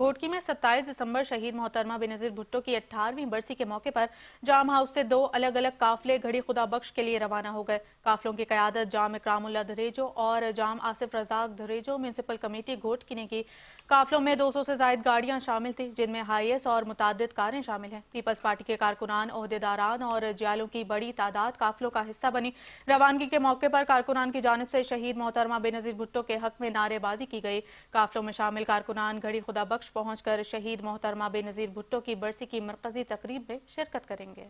घोटकी में 27 दिसंबर शहीद मोहतरमा बेनज़ीर भुट्टो की 18वीं बरसी के मौके पर जाम हाउस से 2 अलग अलग काफले घड़ी खुदा बख्श के लिए रवाना हो गए। काफलों की क़यादत जाम इकरामुल्लाह धरेजो और जाम आसिफ रज़ाक धरेजो म्यूनसिपल कमेटी घोटकी ने की। काफलों में 200 से ज़ायद गाड़ियां शामिल थी, जिनमें हाईएस और मुतादिद कारें शामिल हैं। पीपल्स पार्टी के कारकुनान, ओहदेदारान और जियालों की बड़ी तादाद काफलों का हिस्सा बनी। रवानगी के मौके पर कारकुनान की जानिब से शहीद मोहतरमा बेनज़ीर भुट्टो के हक में नारेबाजी की गई। काफलों में शामिल कारकुनान घड़ी खुदा बख्श पहुंचकर शहीद मोहतरमा बेनज़ीर भुट्टो की बरसी की मरकजी तकरीब में शिरकत करेंगे।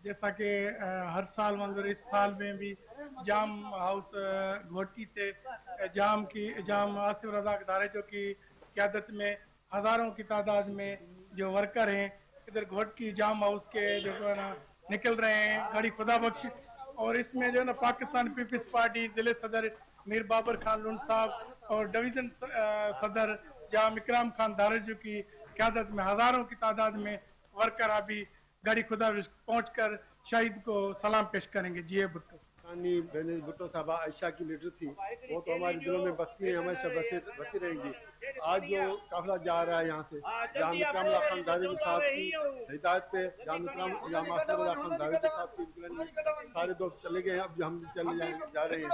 जैसा कि हर साल मंजूर इस साल में भी जाम हाउस घोटी से जाम आसिफ रज़ाक दारेजो की क़यादत में हज़ारों की तादाद में जो वर्कर हैं इधर घोटकी जाम हाउस के जो है ना निकल रहे हैं घड़ी खुदा बख्श। और इसमें जो है ना पाकिस्तान पीपल्स पार्टी ज़िले सदर मीर बाबर खान लुंड साहब और डिवीज़न सदर जाम इकराम खान दारेजो की क़यादत में हज़ारों की तादाद में वर्कर अभी गाड़ी खुदा पहुंचकर शहीद को सलाम पेश करेंगे। जी भुट्टो बेनज़ीर भुट्टो साहबा आयशा की लीडर थी, वो तो हमारे दिलों में बसती है, हमेशा बसी रहेंगी। आज जो काफिला जा रहा है यहाँ से जाम इकराम खान दारेजो साहब की हिदायत पे जाम आसिफ रज़ाक खान दारेजो साहब की सारे दोस्त चले गए हैं, अब हम चले जा रहे हैं।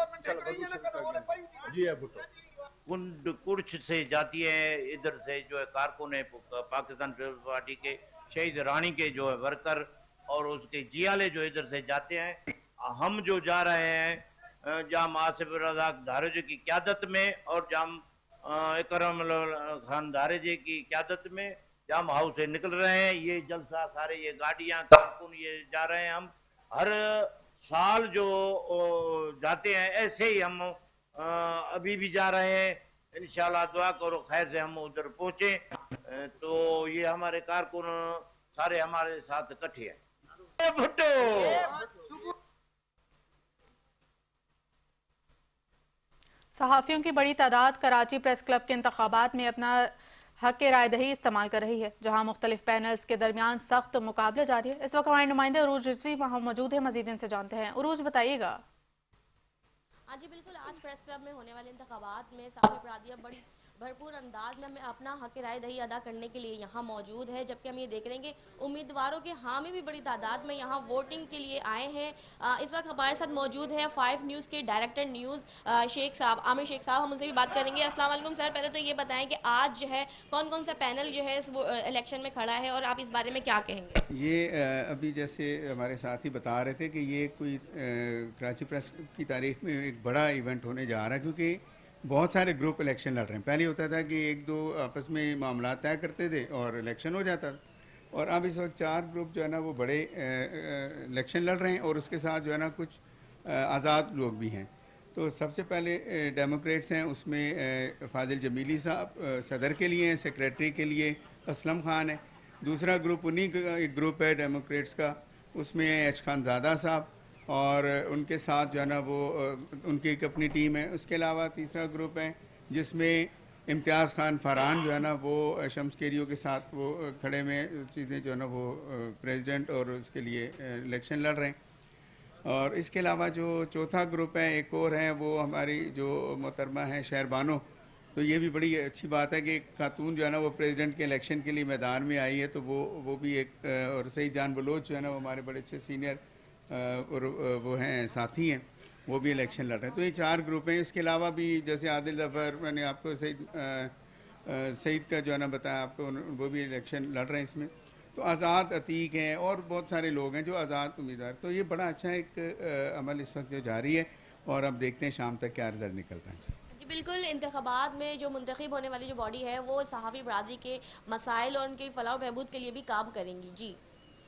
जी है भुट्टो कुर्च से जाती है, इधर से जो है कारकुन है पाकिस्तान पीपल्स पार्टी के शहीद रानी के जो है वर्कर और उसके जियाले जो इधर से जाते हैं। हम जो जा रहे हैं जाम आसिफ रज़ाक दारेजो की क़यादत में और जाम इकराम खान दारेजो की क़यादत में जाम हाउस से निकल रहे हैं। ये जलसा सारे ये गाड़ियां कारकुन ये जा रहे हैं। हम हर साल जो जाते हैं ऐसे ही हम अभी भी जा रहे हैं। इंशाल्लाह दुआ करो खैर से हम उधर पहुंचे। तो ये हमारे कारकुन सारे हमारे साथ इकट्ठे हैं। भुट्टो सहाफ़ियों की बड़ी तादाद कराची प्रेस क्लब के इंतखाबात में अपना हक राय दही इस्तेमाल कर रही है, जहां मुख्तलिफ पैनल्स के दरमियान सख्त मुकाबला जारी है। इस वक्त हमारे नुमाइंदे उरूज रिजवी वहां मौजूद है, मजीद इनसे जानते हैं। उरूज बताइएगा। हाँ जी बिल्कुल, आज प्रेस क्लब में होने वाले इंतखाबात में सहाफ़ी बरादरी बड़ी भरपूर अंदाज में हमें अपना हक राय दही अदा करने के लिए यहाँ मौजूद है, जबकि हम ये देख रहे हैं कि उम्मीदवारों के हामी भी बड़ी तादाद में यहाँ वोटिंग के लिए आए हैं। इस वक्त हमारे साथ मौजूद है 5 न्यूज़ के डायरेक्टर न्यूज़ शेख साहब, आमिर शेख साहब, हम उनसे भी बात करेंगे। अस्सलाम वालेकुम सर, पहले तो ये बताएं कि आज जो है कौन कौन सा पैनल जो है वो इलेक्शन में खड़ा है और आप इस बारे में क्या कहेंगे? ये अभी जैसे हमारे साथी बता रहे थे कि ये कोई कराची प्रेस की तारीख में एक बड़ा इवेंट होने जा रहा है, क्योंकि बहुत सारे ग्रुप इलेक्शन लड़ रहे हैं। पहले होता था कि 1-2 आपस में मामला तय करते थे और इलेक्शन हो जाता था, और अब इस वक्त 4 ग्रुप जो है ना वो बड़े इलेक्शन लड़ रहे हैं, और उसके साथ जो है ना कुछ आज़ाद लोग भी हैं। तो सबसे पहले डेमोक्रेट्स हैं, उसमें फ़ाजिल जमीली साहब सदर के लिए हैं, सेक्रेटरी के लिए असलम खान है। दूसरा ग्रुप उन्हीं का एक ग्रुप है डेमोक्रेट्स का, उसमें एच खानज़ादा साहब और उनके साथ जो है ना वो उनकी एक अपनी टीम है। उसके अलावा तीसरा ग्रुप है जिसमें इम्तियाज़ खान फरहान जो है ना वो शम्स केरियो के साथ वो खड़े में चीज़ें जो है ना वो प्रेसिडेंट और उसके लिए इलेक्शन लड़ रहे हैं। और इसके अलावा जो चौथा ग्रुप है एक और है, वो हमारी जो मोहतरमा है शहरबानो। तो ये भी बड़ी अच्छी बात है कि एक खातून जो है ना वो प्रेसिडेंट के इलेक्शन के लिए मैदान में आई है, तो वो भी एक, और सही जान बलोच जो है ना वो हमारे बड़े अच्छे सीनियर और वो हैं साथी हैं, वो भी इलेक्शन लड़ रहे हैं। तो ये 4 ग्रुप हैं। इसके अलावा भी जैसे आदिल ज़फ़र, मैंने आपको सईद का जो है ना बताया आपको, वो भी इलेक्शन लड़ रहे हैं इसमें। तो आज़ाद अतीक हैं और बहुत सारे लोग हैं जो आज़ाद उम्मीदवार। तो ये बड़ा अच्छा एक अमल इस वक्त जो जारी है, और अब देखते हैं शाम तक क्या रिज़ल्ट निकलता है। जी बिल्कुल, इंतखाबात में जो मुंतखब होने वाली जो बॉडी है वो सहाफ़ी बरादरी के मसाइल और उनके फ़लाह व बहबूद के लिए भी काम करेंगी। जी